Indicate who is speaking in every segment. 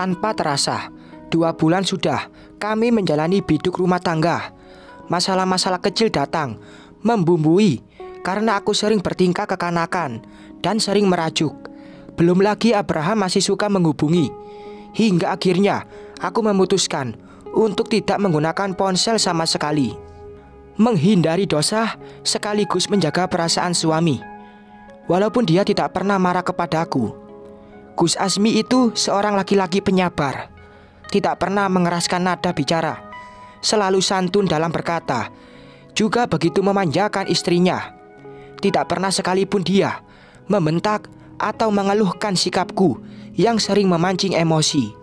Speaker 1: Tanpa terasa, 2 bulan sudah kami menjalani biduk rumah tangga. Masalah-masalah kecil datang, membumbui karena aku sering bertingkah kekanakan dan sering merajuk. Belum lagi Abraham masih suka menghubungi. Hingga akhirnya aku memutuskan untuk tidak menggunakan ponsel sama sekali. Menghindari dosa sekaligus menjaga perasaan suami. Walaupun dia tidak pernah marah kepadaku, Gus Asmi itu seorang laki-laki penyabar. Tidak pernah mengeraskan nada bicara, selalu santun dalam berkata, juga begitu memanjakan istrinya. Tidak pernah sekalipun dia membentak atau mengeluhkan sikapku yang sering memancing emosi.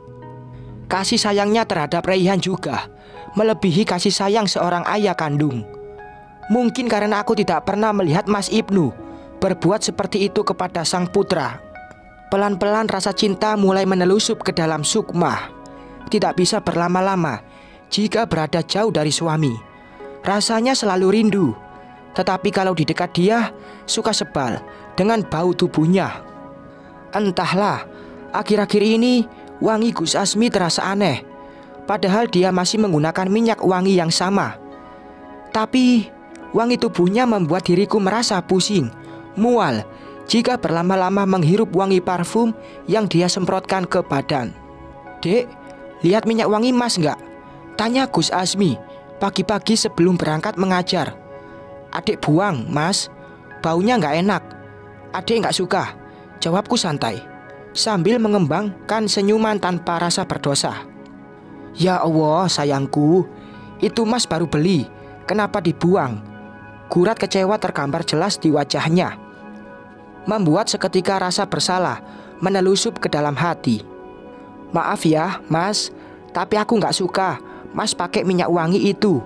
Speaker 1: Kasih sayangnya terhadap Raihan juga melebihi kasih sayang seorang ayah kandung. Mungkin karena aku tidak pernah melihat Mas Ibnu berbuat seperti itu kepada sang putra. Pelan-pelan rasa cinta mulai menelusup ke dalam Sukmah. Tidak bisa berlama-lama jika berada jauh dari suami. Rasanya selalu rindu, tetapi kalau di dekat dia suka sebal dengan bau tubuhnya. Entahlah, akhir-akhir ini wangi Gus Asmi terasa aneh. Padahal dia masih menggunakan minyak wangi yang sama. Tapi wangi tubuhnya membuat diriku merasa pusing, mual jika berlama-lama menghirup wangi parfum yang dia semprotkan ke badan. "Dek, lihat minyak wangi Mas enggak?" tanya Gus Asmi pagi-pagi sebelum berangkat mengajar. "Adik buang Mas, baunya enggak enak." "Adik enggak suka," jawabku santai sambil mengembangkan senyuman tanpa rasa berdosa. "Ya Allah sayangku, itu Mas baru beli, kenapa dibuang?" Gurat kecewa tergambar jelas di wajahnya, membuat seketika rasa bersalah menelusup ke dalam hati. "Maaf ya Mas, tapi aku nggak suka Mas pakai minyak wangi itu.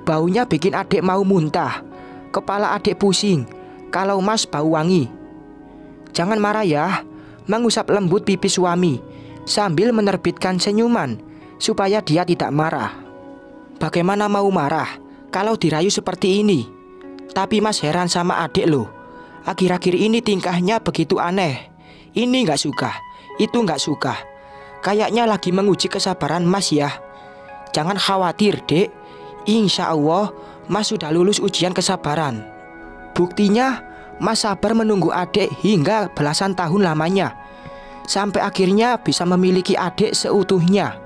Speaker 1: Baunya bikin adik mau muntah. Kepala adik pusing kalau Mas bau wangi." "Jangan marah ya," mengusap lembut pipi suami sambil menerbitkan senyuman supaya dia tidak marah. "Bagaimana mau marah kalau dirayu seperti ini? Tapi Mas heran sama adik loh. Akhir-akhir ini tingkahnya begitu aneh. Ini nggak suka, itu nggak suka. Kayaknya lagi menguji kesabaran Mas ya. Jangan khawatir dek, insya Allah Mas sudah lulus ujian kesabaran." Buktinya Mas sabar menunggu adik hingga belasan tahun lamanya, sampai akhirnya bisa memiliki adik seutuhnya.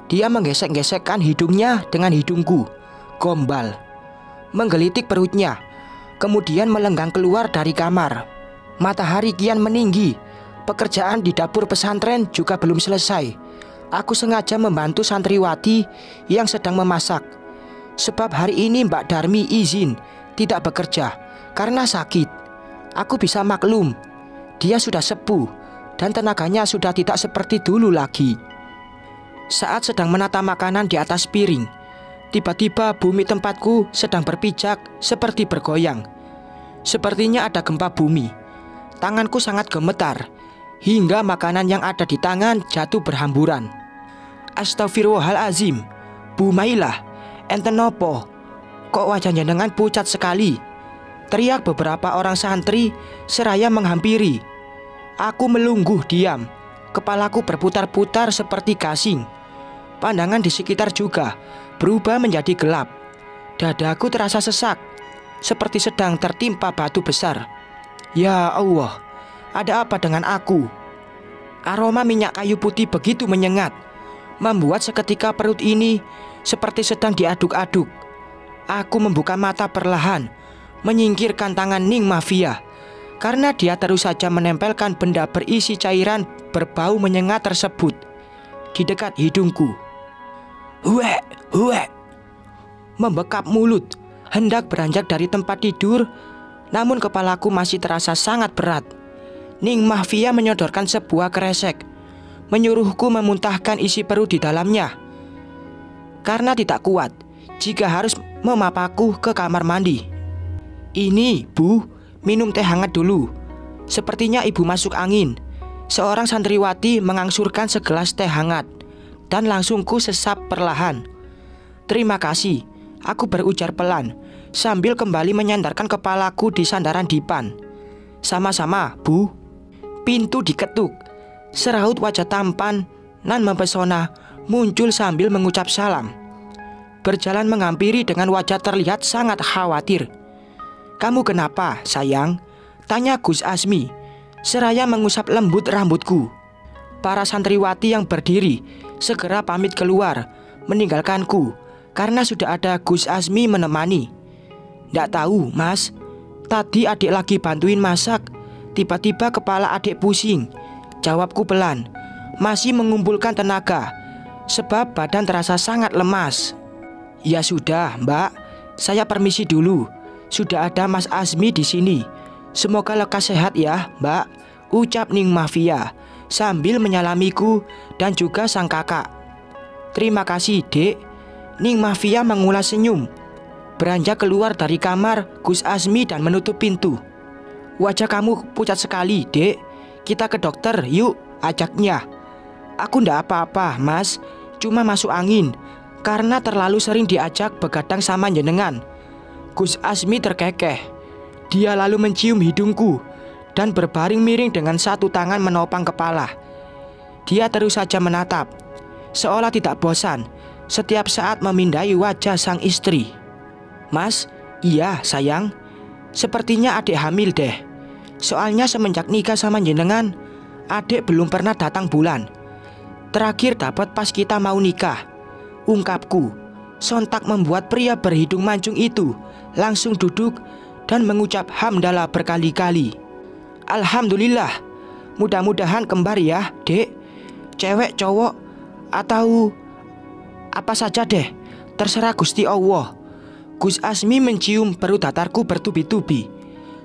Speaker 1: Dia menggesek-gesekkan hidungnya dengan hidungku, gombal, menggelitik perutnya, kemudian melenggang keluar dari kamar. Matahari kian meninggi. Pekerjaan di dapur pesantren juga belum selesai. Aku sengaja membantu santriwati yang sedang memasak, sebab hari ini Mbak Darmi izin tidak bekerja karena sakit. Aku bisa maklum, dia sudah sepuh dan tenaganya sudah tidak seperti dulu lagi. Saat sedang menata makanan di atas piring, tiba-tiba bumi tempatku sedang berpijak seperti bergoyang. Sepertinya ada gempa bumi. Tanganku sangat gemetar hingga makanan yang ada di tangan jatuh berhamburan. "Astagfirullahalazim, Bu Mailah, enten nopo? Kok wajah jenengan pucat sekali?" teriak beberapa orang santri seraya menghampiri. Aku melungguh diam. Kepalaku berputar-putar seperti gasing. Pandangan di sekitar juga berubah menjadi gelap. Dadaku terasa sesak, seperti sedang tertimpa batu besar. Ya Allah, ada apa dengan aku? Aroma minyak kayu putih begitu menyengat, membuat seketika perut ini seperti sedang diaduk-aduk. Aku membuka mata perlahan, menyingkirkan tangan Ning Mafia, karena dia terus saja menempelkan benda berisi cairan berbau menyengat tersebut di dekat hidungku. "Huek, huek," membekap mulut, hendak beranjak dari tempat tidur, namun kepalaku masih terasa sangat berat. Ning Mafia menyodorkan sebuah kresek, menyuruhku memuntahkan isi perut di dalamnya. Karena tidak kuat jika harus memapaku ke kamar mandi. "Ini, Bu, minum teh hangat dulu. Sepertinya Ibu masuk angin." Seorang santriwati mengangsurkan segelas teh hangat dan langsung ku sesap perlahan. "Terima kasih," aku berujar pelan sambil kembali menyandarkan kepalaku di sandaran dipan. "Sama-sama, Bu." Pintu diketuk. Seraut wajah tampan nan mempesona muncul sambil mengucap salam. Berjalan menghampiri dengan wajah terlihat sangat khawatir. "Kamu kenapa, sayang?" tanya Gus Asmi, seraya mengusap lembut rambutku. Para santriwati yang berdiri segera pamit keluar, meninggalkanku karena sudah ada Gus Asmi menemani. "Nggak tahu, Mas. Tadi adik lagi bantuin masak. Tiba-tiba kepala adik pusing," jawabku pelan, masih mengumpulkan tenaga, sebab badan terasa sangat lemas. "Ya sudah, Mbak. Saya permisi dulu. Sudah ada Mas Asmi di sini. Semoga lekas sehat ya, Mbak," ucap Ning Mafia sambil menyalamiku dan juga sang kakak. "Terima kasih, Dek." Ning Mafia mengulas senyum. Beranjak keluar dari kamar Gus Asmi dan menutup pintu. "Wajah kamu pucat sekali, Dek. Kita ke dokter yuk," ajaknya. "Aku ndak apa-apa, Mas. Cuma masuk angin karena terlalu sering diajak begadang sama jenengan." Gus Asmi terkekeh. Dia lalu mencium hidungku dan berbaring miring dengan satu tangan menopang kepala. Dia terus saja menatap, seolah tidak bosan setiap saat memindai wajah sang istri. "Mas, iya sayang. Sepertinya adik hamil deh. Soalnya semenjak nikah sama jenengan, adik belum pernah datang bulan. Terakhir dapat pas kita mau nikah," ungkapku. Sontak membuat pria berhidung mancung itu langsung duduk dan mengucap hamdalah berkali-kali. "Alhamdulillah. Mudah-mudahan kembar ya, Dek. Cewek, cowok, atau apa saja deh. Terserah Gusti Allah." Gus Asmi mencium perut datarku bertubi-tubi.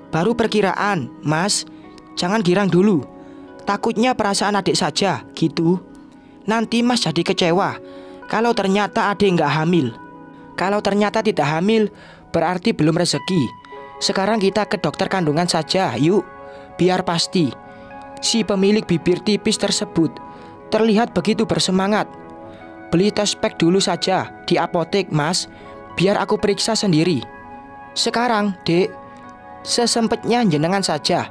Speaker 1: "Baru perkiraan, Mas. Jangan girang dulu. Takutnya perasaan adik saja, gitu. Nanti Mas jadi kecewa kalau ternyata adik nggak hamil. Kalau ternyata tidak hamil, berarti belum rezeki. Sekarang kita ke dokter kandungan saja, yuk. Biar pasti." Si pemilik bibir tipis tersebut terlihat begitu bersemangat. "Beli tes pack dulu saja di apotek, Mas. Biar aku periksa sendiri." "Sekarang, Dek. Sesempatnya jenengan saja.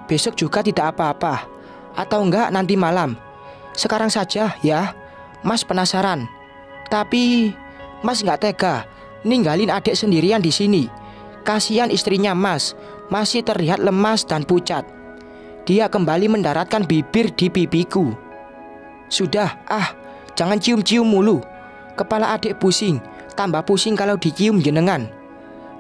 Speaker 1: Besok juga tidak apa-apa. Atau enggak nanti malam. Sekarang saja ya. Mas penasaran. Tapi Mas nggak tega ninggalin adik sendirian di sini. Kasihan istrinya Mas, masih terlihat lemas dan pucat." Dia kembali mendaratkan bibir di pipiku. "Sudah, jangan cium-cium mulu. Kepala adik pusing, tambah pusing kalau dicium jenengan."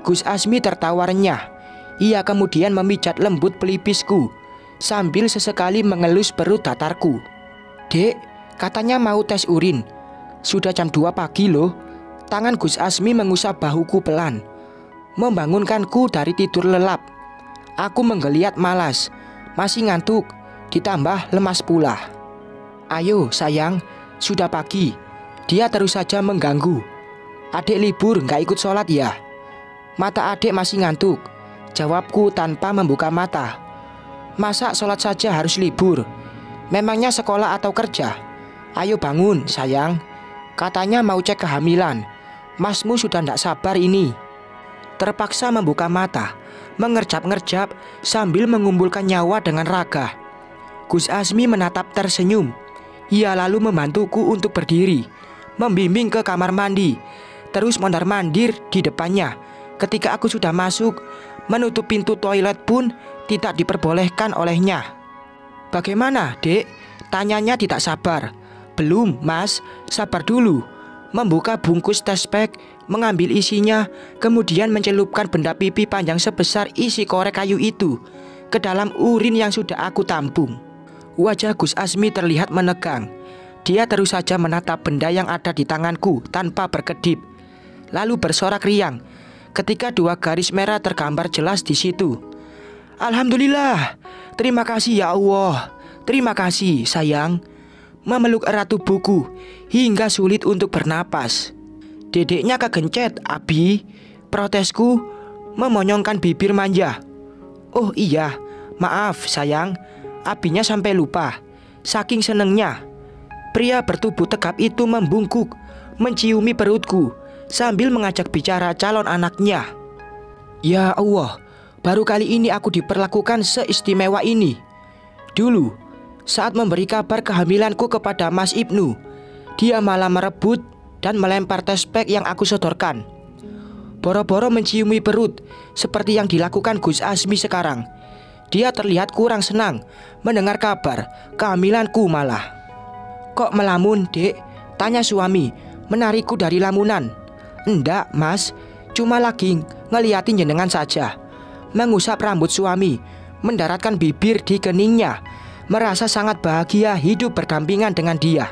Speaker 1: Gus Asmi tertawa renyah. Ia kemudian memijat lembut pelipisku sambil sesekali mengelus perut datarku. "Dek, katanya mau tes urin. Sudah jam 2 pagi loh." Tangan Gus Asmi mengusap bahuku pelan, membangunkanku dari tidur lelap. Aku menggeliat malas, masih ngantuk, ditambah lemas pula. "Ayo sayang, sudah pagi." Dia terus saja mengganggu. "Adik libur nggak ikut sholat ya?" "Mata adik masih ngantuk," jawabku tanpa membuka mata. "Masa sholat saja harus libur? Memangnya sekolah atau kerja? Ayo bangun sayang. Katanya mau cek kehamilan. Masmu sudah ndak sabar ini." Terpaksa membuka mata, mengerjap-ngerjap sambil mengumpulkan nyawa dengan raga. Gus Asmi menatap tersenyum. Ia lalu membantuku untuk berdiri, membimbing ke kamar mandi, terus mondar-mandir di depannya. Ketika aku sudah masuk, menutup pintu toilet pun tidak diperbolehkan olehnya. "Bagaimana, Dek?" tanyanya tidak sabar. "Belum, Mas, sabar dulu." Membuka bungkus tes pack, mengambil isinya, kemudian mencelupkan benda pipi panjang sebesar isi korek kayu itu ke dalam urin yang sudah aku tampung. Wajah Gus Asmi terlihat menegang. Dia terus saja menatap benda yang ada di tanganku tanpa berkedip, lalu bersorak riang ketika 2 garis merah tergambar jelas di situ. "Alhamdulillah, terima kasih ya Allah. Terima kasih sayang." Memeluk erat tubuhku hingga sulit untuk bernapas. "Dedeknya kegencet, Abi," protesku, memonyongkan bibir manja. "Oh iya, maaf sayang, Abinya sampai lupa." Saking senengnya, pria bertubuh tegap itu membungkuk, menciumi perutku sambil mengajak bicara calon anaknya. Ya Allah, baru kali ini aku diperlakukan seistimewa ini. Dulu, Saat memberi kabar kehamilanku kepada Mas Ibnu, dia malah merebut dan melempar tespek yang aku sodorkan. Boro-boro menciumi perut seperti yang dilakukan Gus Azmi sekarang. Dia terlihat kurang senang mendengar kabar kehamilanku malah. "Kok melamun, Dek?" tanya suami menarikku dari lamunan. "Enggak, Mas, cuma lagi ngeliatin jenengan saja." Mengusap rambut suami, mendaratkan bibir di keningnya, merasa sangat bahagia hidup berdampingan dengan dia.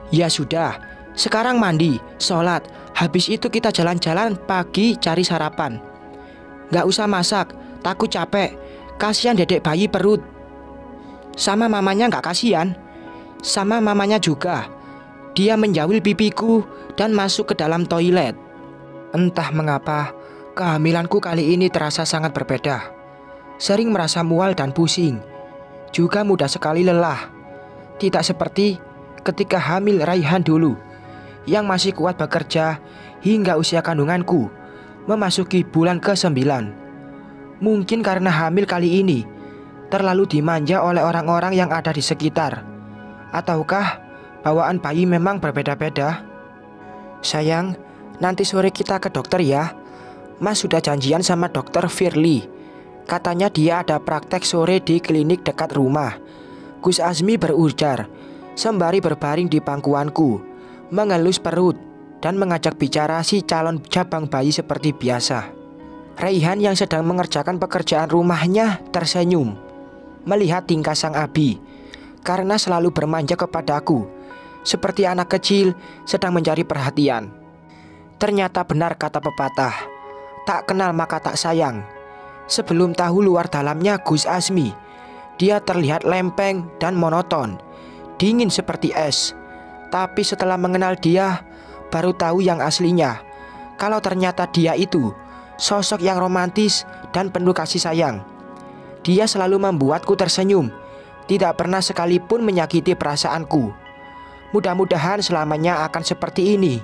Speaker 1: "Ya sudah, sekarang mandi, sholat, habis itu kita jalan-jalan pagi cari sarapan." "Gak usah masak, takut capek, kasihan dedek bayi perut." "Sama mamanya gak kasihan?" "Sama mamanya juga." Dia menjawil pipiku dan masuk ke dalam toilet. Entah mengapa, kehamilanku kali ini terasa sangat berbeda. Sering merasa mual dan pusing, juga mudah sekali lelah. Tidak seperti ketika hamil Raihan dulu, yang masih kuat bekerja hingga usia kandunganku memasuki bulan ke-9. Mungkin karena hamil kali ini terlalu dimanja oleh orang-orang yang ada di sekitar. Ataukah bawaan bayi memang berbeda-beda? "Sayang, nanti sore kita ke dokter ya. Mas sudah janjian sama dokter Firly. Katanya dia ada praktek sore di klinik dekat rumah." Gus Azmi berujar sembari berbaring di pangkuanku, mengelus perut dan mengajak bicara si calon jabang bayi seperti biasa. Raihan yang sedang mengerjakan pekerjaan rumahnya tersenyum melihat tingkah sang abi, karena selalu bermanja kepadaku seperti anak kecil sedang mencari perhatian. Ternyata benar kata pepatah, tak kenal maka tak sayang. Sebelum tahu luar dalamnya Gus Azmi, dia terlihat lempeng dan monoton, dingin seperti es. Tapi setelah mengenal dia, baru tahu yang aslinya, kalau ternyata dia itu sosok yang romantis dan penuh kasih sayang. Dia selalu membuatku tersenyum, tidak pernah sekalipun menyakiti perasaanku. Mudah-mudahan selamanya akan seperti ini.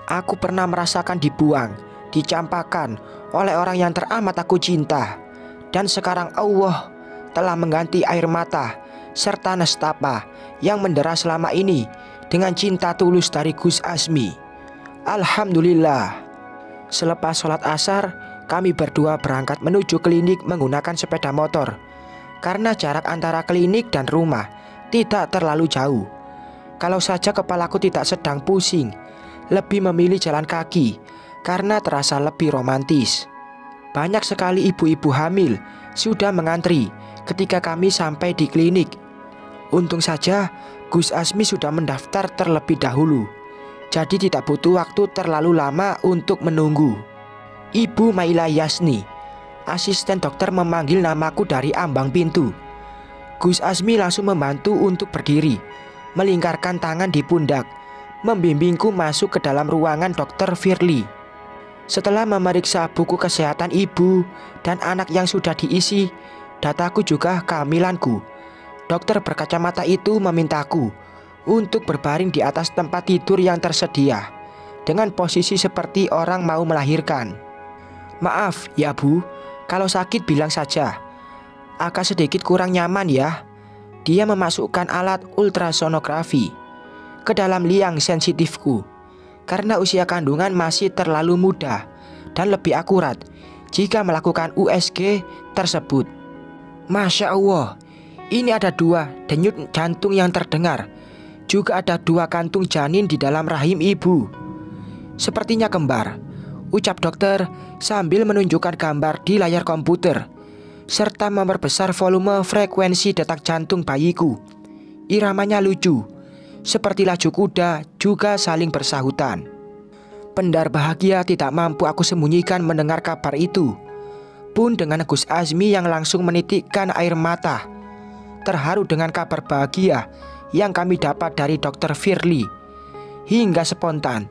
Speaker 1: Aku pernah merasakan dibuang, dicampakkan oleh orang yang teramat aku cinta. Dan sekarang Allah telah mengganti air mata serta nestapa yang mendera selama ini dengan cinta tulus dari Gus Azmi. Alhamdulillah. Selepas sholat asar, kami berdua berangkat menuju klinik menggunakan sepeda motor, karena jarak antara klinik dan rumah tidak terlalu jauh. Kalau saja kepalaku tidak sedang pusing, lebih memilih jalan kaki karena terasa lebih romantis. Banyak sekali ibu-ibu hamil sudah mengantri ketika kami sampai di klinik. Untung saja Gus Azmi sudah mendaftar terlebih dahulu, jadi tidak butuh waktu terlalu lama untuk menunggu. Ibu Maila Yasni, asisten dokter, memanggil namaku dari ambang pintu. Gus Azmi langsung membantu untuk berdiri, melingkarkan tangan di pundak, membimbingku masuk ke dalam ruangan dokter Firly. Setelah memeriksa buku kesehatan ibu dan anak yang sudah diisi, dataku juga kehamilanku, dokter berkacamata itu memintaku untuk berbaring di atas tempat tidur yang tersedia dengan posisi seperti orang mau melahirkan. "Maaf ya Bu, kalau sakit bilang saja. Agak sedikit kurang nyaman ya." Dia memasukkan alat ultrasonografi ke dalam liang sensitifku, karena usia kandungan masih terlalu muda dan lebih akurat jika melakukan USG tersebut. Masya Allah, ini ada 2 denyut jantung yang terdengar. Juga ada 2 kantung janin di dalam rahim ibu. Sepertinya kembar, ucap dokter sambil menunjukkan gambar di layar komputer, serta memperbesar volume frekuensi detak jantung bayiku. Iramanya lucu, seperti laju kuda, juga saling bersahutan. Pendar bahagia tidak mampu aku sembunyikan mendengar kabar itu. Pun dengan Gus Azmi yang langsung menitikkan air mata, terharu dengan kabar bahagia yang kami dapat dari dokter Firly. Hingga spontan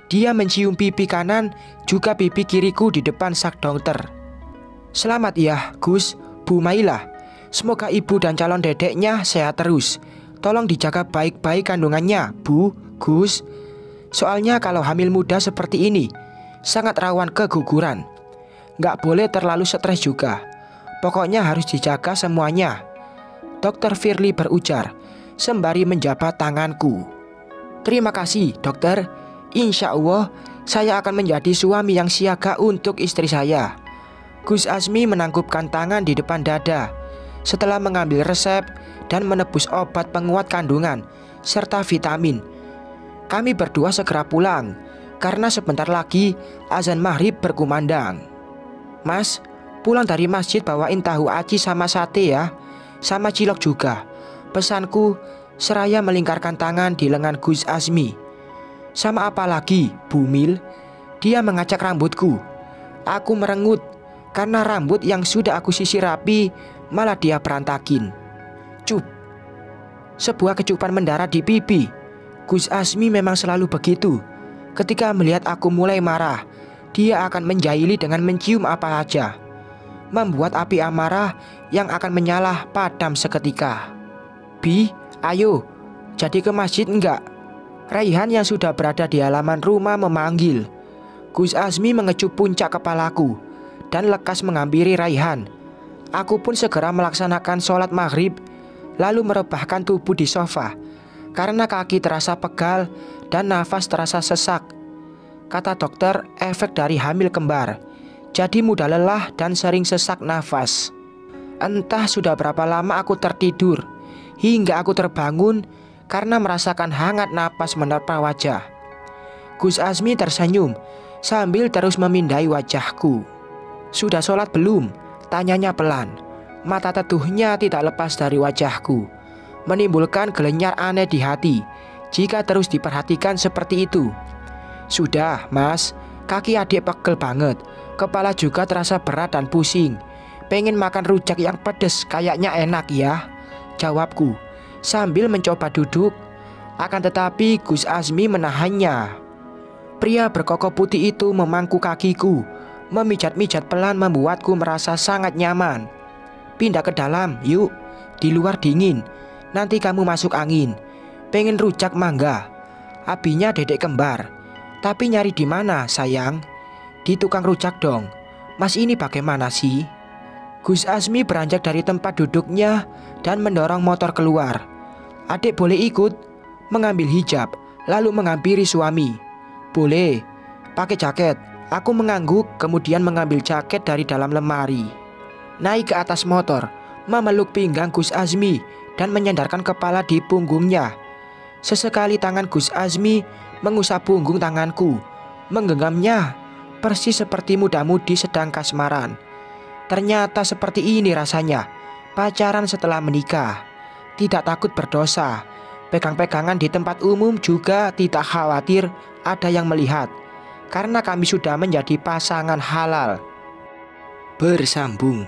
Speaker 1: dia mencium pipi kanan juga pipi kiriku di depan sak dokter. "Selamat ya Gus, Bu Maila. Semoga ibu dan calon dedeknya sehat terus. Tolong dijaga baik-baik kandungannya, Bu, Gus. Soalnya kalau hamil muda seperti ini sangat rawan keguguran. Gak boleh terlalu stres juga. Pokoknya harus dijaga semuanya. Dokter Firly berujar sembari menjabat tanganku. Terima kasih dokter, insya Allah saya akan menjadi suami yang siaga untuk istri saya. Gus Azmi menangkupkan tangan di depan dada setelah mengambil resep dan menebus obat penguat kandungan serta vitamin. Kami berdua segera pulang karena sebentar lagi azan maghrib berkumandang. Mas, pulang dari masjid bawain tahu aci sama sate ya, sama cilok juga, pesanku seraya melingkarkan tangan di lengan Gus Azmi. Sama apa lagi, Bumil? Dia mengacak rambutku. Aku merengut karena rambut yang sudah aku sisir rapi malah dia berantakin. Cup. Sebuah kecupan mendarat di pipi. Gus Azmi memang selalu begitu. Ketika melihat aku mulai marah, dia akan menjahili dengan mencium apa saja, membuat api amarah yang akan menyala padam seketika. Bi, ayo, jadi ke masjid enggak? Raihan yang sudah berada di halaman rumah memanggil. Gus Azmi mengecup puncak kepalaku dan lekas menghampiri Raihan. Aku pun segera melaksanakan sholat maghrib, lalu merebahkan tubuh di sofa karena kaki terasa pegal dan nafas terasa sesak. Kata dokter, efek dari hamil kembar, jadi mudah lelah dan sering sesak nafas. Entah sudah berapa lama aku tertidur hingga aku terbangun karena merasakan hangat napas menerpa wajah. Gus Azmi tersenyum sambil terus memindai wajahku. Sudah sholat belum? Tanyanya pelan. Mata teduhnya tidak lepas dari wajahku, menimbulkan gelenyar aneh di hati jika terus diperhatikan seperti itu. Sudah mas, kaki adik pegel banget, kepala juga terasa berat dan pusing. Pengen makan rujak yang pedes, kayaknya enak ya, jawabku sambil mencoba duduk. Akan tetapi Gus Azmi menahannya. Pria berkoko putih itu memangku kakiku, memijat-mijat pelan membuatku merasa sangat nyaman. Pindah ke dalam yuk, di luar dingin, nanti kamu masuk angin. Pengen rujak mangga? Abinya dedek kembar. Tapi nyari di mana sayang? Di tukang rujak dong. Mas ini bagaimana sih? Gus Azmi beranjak dari tempat duduknya dan mendorong motor keluar. Adik boleh ikut? Mengambil hijab, lalu menghampiri suami. Boleh, pakai jaket. Aku mengangguk kemudian mengambil jaket dari dalam lemari. Naik ke atas motor, memeluk pinggang Gus Azmi dan menyandarkan kepala di punggungnya. Sesekali tangan Gus Azmi mengusap punggung tanganku, menggenggamnya persis seperti muda-mudi sedang kasmaran. Ternyata seperti ini rasanya pacaran setelah menikah. Tidak takut berdosa, pegang-pegangan di tempat umum juga tidak khawatir ada yang melihat, karena kami sudah menjadi pasangan halal. Bersambung.